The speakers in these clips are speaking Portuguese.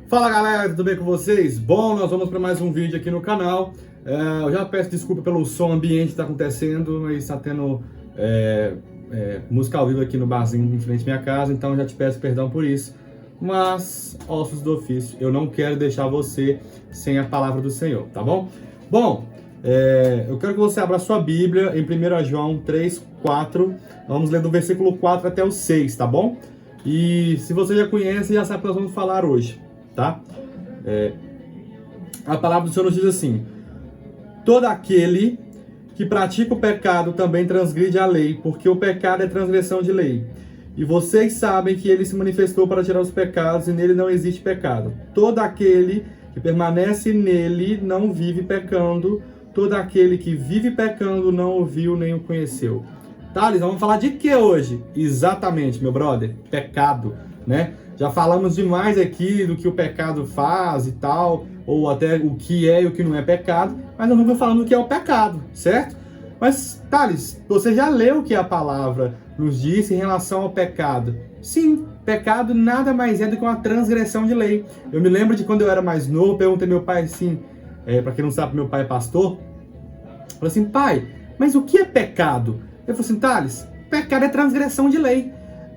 Fala galera, tudo bem com vocês? Bom, nós vamos para mais um vídeo aqui no canal. Eu já peço desculpa pelo som ambiente que está acontecendo, mas está tendo música ao vivo aqui no barzinho em frente à minha casa, então já te peço perdão por isso. Mas, ossos do ofício, eu não quero deixar você sem a palavra do Senhor, tá bom? Bom, eu quero que você abra a sua Bíblia em 1 João 3, 4. Vamos ler do versículo 4 até o 6, tá bom? E se você já conhece, já sabe o que nós vamos falar hoje, tá? A palavra do Senhor nos diz assim: todo aquele que pratica o pecado também transgride a lei, porque o pecado é transgressão de lei. E vocês sabem que ele se manifestou para tirar os pecados, e nele não existe pecado. Todo aquele que permanece nele não vive pecando. Todo aquele que vive pecando não o viu nem o conheceu. Thales, vamos falar de que hoje? Exatamente, meu brother, pecado, né? Já falamos demais aqui do que o pecado faz e tal, ou até o que é e o que não é pecado, mas eu não vou falando do que é o pecado, certo? Mas, Thales, você já leu o que a palavra nos diz em relação ao pecado? Sim, pecado nada mais é do que uma transgressão de lei. Eu me lembro de quando eu era mais novo, perguntei ao meu pai assim, para quem não sabe, meu pai é pastor, falei assim: pai, mas o que é pecado? Ele falou assim: Thales, pecado é transgressão de lei.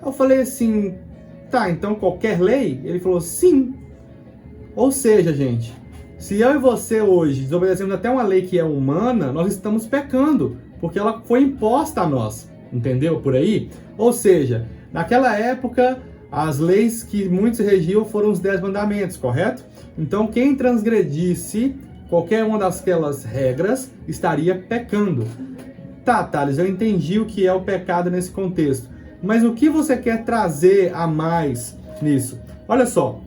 Eu falei assim: tá, então qualquer lei? Ele falou: sim. Ou seja, gente, se eu e você hoje desobedecemos até uma lei que é humana, nós estamos pecando, porque ela foi imposta a nós, entendeu? Por aí? Ou seja, naquela época, as leis que muitos regiam foram os 10 mandamentos, correto? Então, quem transgredisse qualquer uma daquelas regras estaria pecando. Tá, Thales, eu entendi o que é o pecado nesse contexto. Mas o que você quer trazer a mais nisso? Olha só,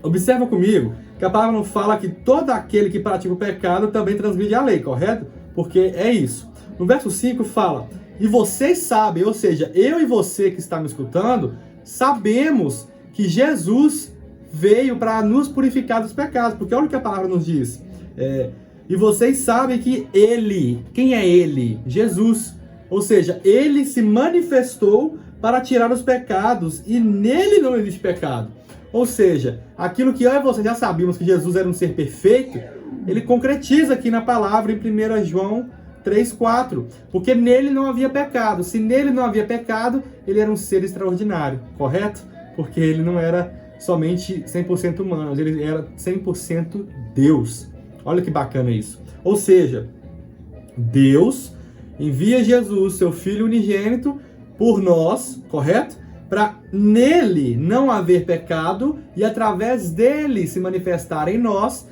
observa comigo que a palavra não fala que todo aquele que pratica o pecado também transgride a lei, correto? Porque é isso. No verso 5 fala: e vocês sabem, ou seja, eu e você que está me escutando, sabemos que Jesus veio para nos purificar dos pecados. Porque olha o que a palavra nos diz. E vocês sabem que Ele, quem é Ele? Jesus. Ou seja, Ele se manifestou para tirar os pecados e nele não existe pecado. Ou seja, aquilo que eu e você já sabíamos que Jesus era um ser perfeito, Ele concretiza aqui na palavra em 1 João 3,4. Porque nele não havia pecado. Se nele não havia pecado, Ele era um ser extraordinário, correto? Porque Ele não era somente 100% humano, Ele era 100% Deus. Olha que bacana isso. Ou seja, Deus envia Jesus, seu Filho unigênito, por nós, correto? Para nele não haver pecado e através dele se manifestar em nós,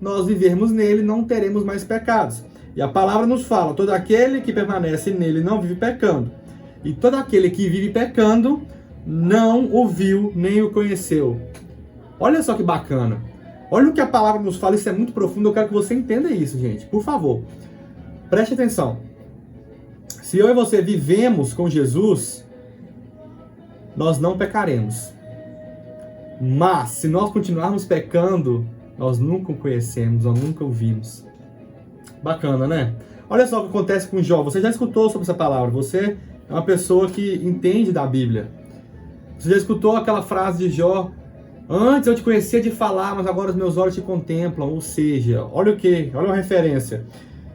nós vivermos nele, não teremos mais pecados. E a palavra nos fala: todo aquele que permanece nele não vive pecando. E todo aquele que vive pecando não o viu nem o conheceu. Olha só que bacana. Olha o que a palavra nos fala, isso é muito profundo, eu quero que você entenda isso, gente. Por favor, preste atenção. Se eu e você vivemos com Jesus, nós não pecaremos. Mas, se nós continuarmos pecando, nós nunca o conhecemos, nós nunca o vimos. Bacana, né? Olha só o que acontece com Jó. Você já escutou sobre essa palavra. Você é uma pessoa que entende da Bíblia. Você já escutou aquela frase de Jó: antes eu te conhecia de falar, mas agora os meus olhos te contemplam. Ou seja, olha o que? Olha uma referência.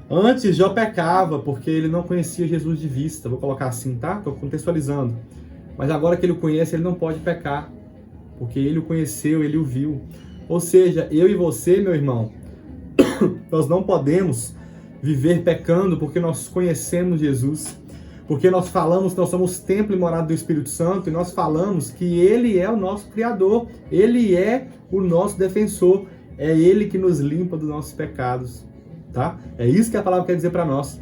Antes Jó pecava porque ele não conhecia Jesus de vista. Vou colocar assim, tá? Estou contextualizando. Mas agora que ele o conhece, ele não pode pecar, porque ele o conheceu, ele o viu. Ou seja, eu e você, meu irmão, nós não podemos viver pecando porque nós conhecemos Jesus. Porque nós falamos que nós somos templo e morada do Espírito Santo, e nós falamos que Ele é o nosso Criador, Ele é o nosso defensor, é Ele que nos limpa dos nossos pecados, tá? É isso que a palavra quer dizer para nós.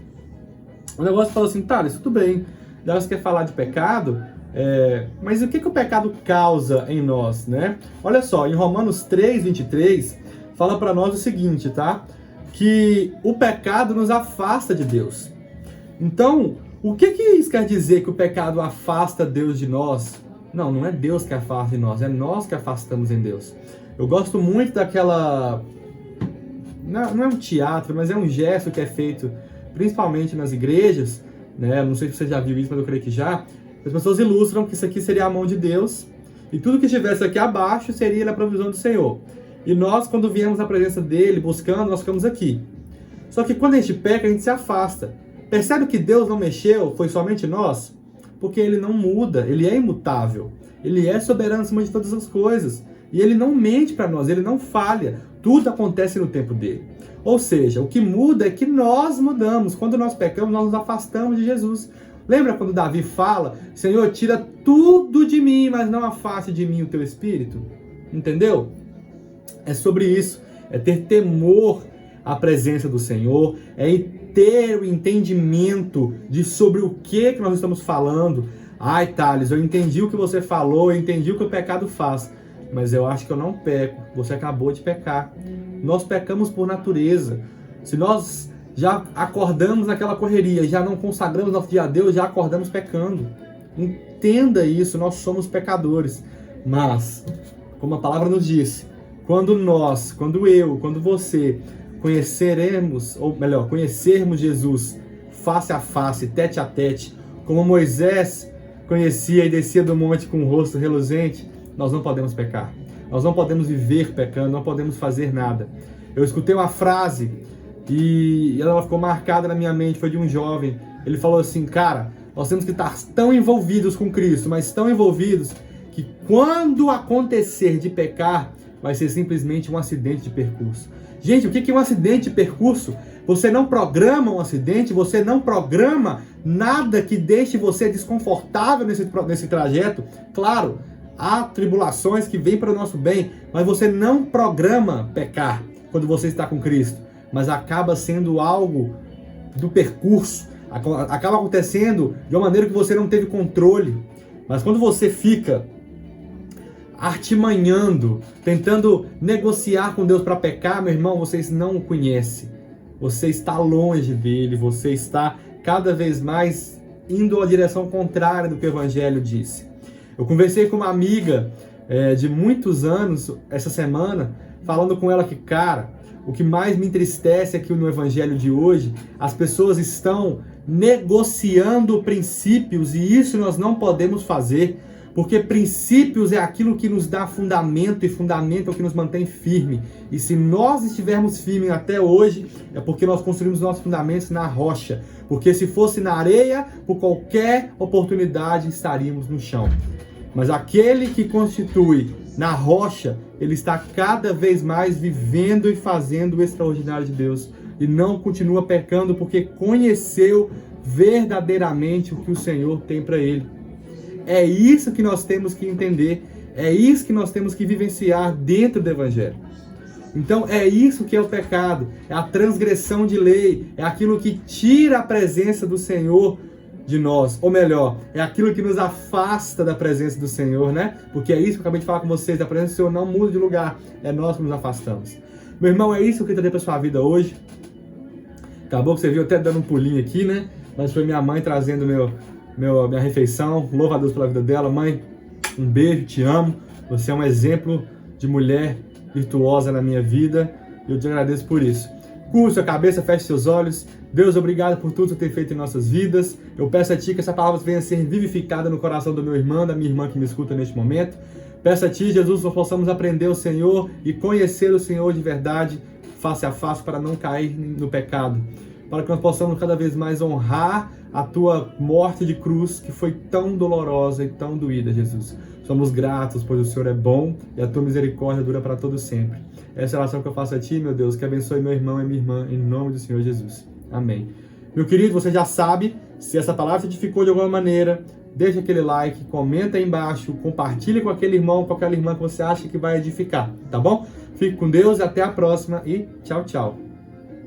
O negócio fala assim: tá, isso tudo bem, já você quer falar de pecado, mas o que o pecado causa em nós, né? Olha só, em Romanos 3:23, fala para nós o seguinte, tá? Que o pecado nos afasta de Deus. Então, o que isso quer dizer, que o pecado afasta Deus de nós? Não, não é Deus que afasta de nós, é nós que afastamos em Deus. Eu gosto muito daquela... Não é um teatro, mas é um gesto que é feito principalmente nas igrejas, né? Não sei se você já viu isso, mas eu creio que já. As pessoas ilustram que isso aqui seria a mão de Deus E tudo que estivesse aqui abaixo seria a provisão do Senhor. E nós, quando viemos à presença dele, buscando, nós ficamos aqui. Só que quando a gente peca, a gente se afasta. Percebe que Deus não mexeu, foi somente nós? Porque ele não muda, ele é imutável. Ele é soberano acima de todas as coisas. E ele não mente para nós, ele não falha. Tudo acontece no tempo dele. Ou seja, o que muda é que nós mudamos. Quando nós pecamos, nós nos afastamos de Jesus. Lembra quando Davi fala, Senhor, tira tudo de mim, mas não afaste de mim o teu espírito? Entendeu? É sobre isso. É ter temor à presença do Senhor. É ter o entendimento de sobre o que nós estamos falando. Ai, Thales, eu entendi o que você falou, eu entendi o que o pecado faz. Mas eu acho que eu não peco. Você acabou de pecar. Nós pecamos por natureza. Se nós já acordamos naquela correria, já não consagramos nosso dia a Deus, já acordamos pecando. Entenda isso, nós somos pecadores. Mas, como a palavra nos diz, quando nós, quando eu, quando você conhecermos Jesus face a face, tete a tete, como Moisés conhecia e descia do monte com o rosto reluzente, nós não podemos pecar. Nós não podemos viver pecando, não podemos fazer nada. Eu escutei uma frase e ela ficou marcada na minha mente, foi de um jovem. Ele falou assim, cara, nós temos que estar tão envolvidos com Cristo, mas tão envolvidos, que quando acontecer de pecar, vai ser simplesmente um acidente de percurso. Gente, o que é um acidente de percurso? Você não programa um acidente, você não programa nada que deixe você desconfortável nesse trajeto. Claro, há tribulações que vêm para o nosso bem, mas você não programa pecar quando você está com Cristo. Mas acaba sendo algo do percurso, acaba acontecendo de uma maneira que você não teve controle. Mas quando você fica artimanhando, tentando negociar com Deus para pecar, meu irmão, vocês não o conhecem. Você está longe dele, você está cada vez mais indo à direção contrária do que o Evangelho disse. Eu conversei com uma amiga de muitos anos essa semana, falando com ela que, cara, o que mais me entristece é que no Evangelho de hoje, as pessoas estão negociando princípios, e isso nós não podemos fazer, porque princípios é aquilo que nos dá fundamento, e fundamento é o que nos mantém firme. E se nós estivermos firmes até hoje, é porque nós construímos nossos fundamentos na rocha. Porque se fosse na areia, por qualquer oportunidade estaríamos no chão. Mas aquele que constitui na rocha, ele está cada vez mais vivendo e fazendo o extraordinário de Deus. E não continua pecando porque conheceu verdadeiramente o que o Senhor tem para ele. É isso que nós temos que entender, é isso que nós temos que vivenciar dentro do Evangelho. Então é isso que é o pecado, é a transgressão de lei, é aquilo que tira a presença do Senhor de nós, ou melhor, é aquilo que nos afasta da presença do Senhor, né? Porque é isso que eu acabei de falar com vocês, a presença do Senhor não muda de lugar, é nós que nos afastamos. Meu irmão, é isso que eu queria trazer para sua vida hoje. Acabou que você viu até dando um pulinho aqui, né? Mas foi minha mãe trazendo minha refeição. Louva a Deus pela vida dela. Mãe, um beijo, te amo. Você é um exemplo de mulher virtuosa na minha vida e eu te agradeço por isso. Curva sua cabeça, feche seus olhos. Deus, obrigado por tudo que você tem feito em nossas vidas. Eu peço a Ti que essa palavra venha a ser vivificada no coração do meu irmão, da minha irmã que me escuta neste momento. Peço a Ti, Jesus, que nós possamos aprender o Senhor e conhecer o Senhor de verdade, face a face, para não cair no pecado. Para que nós possamos cada vez mais honrar a Tua morte de cruz, que foi tão dolorosa e tão doída, Jesus. Somos gratos, pois o Senhor é bom e a Tua misericórdia dura para todo sempre. Essa é a oração que eu faço a Ti, meu Deus, que abençoe meu irmão e minha irmã, em nome do Senhor Jesus. Amém. Meu querido, você já sabe, se essa palavra te edificou de alguma maneira, deixa aquele like, comenta aí embaixo, compartilha com aquele irmão, com aquela irmã que você acha que vai edificar, tá bom? Fique com Deus, até a próxima e tchau, tchau.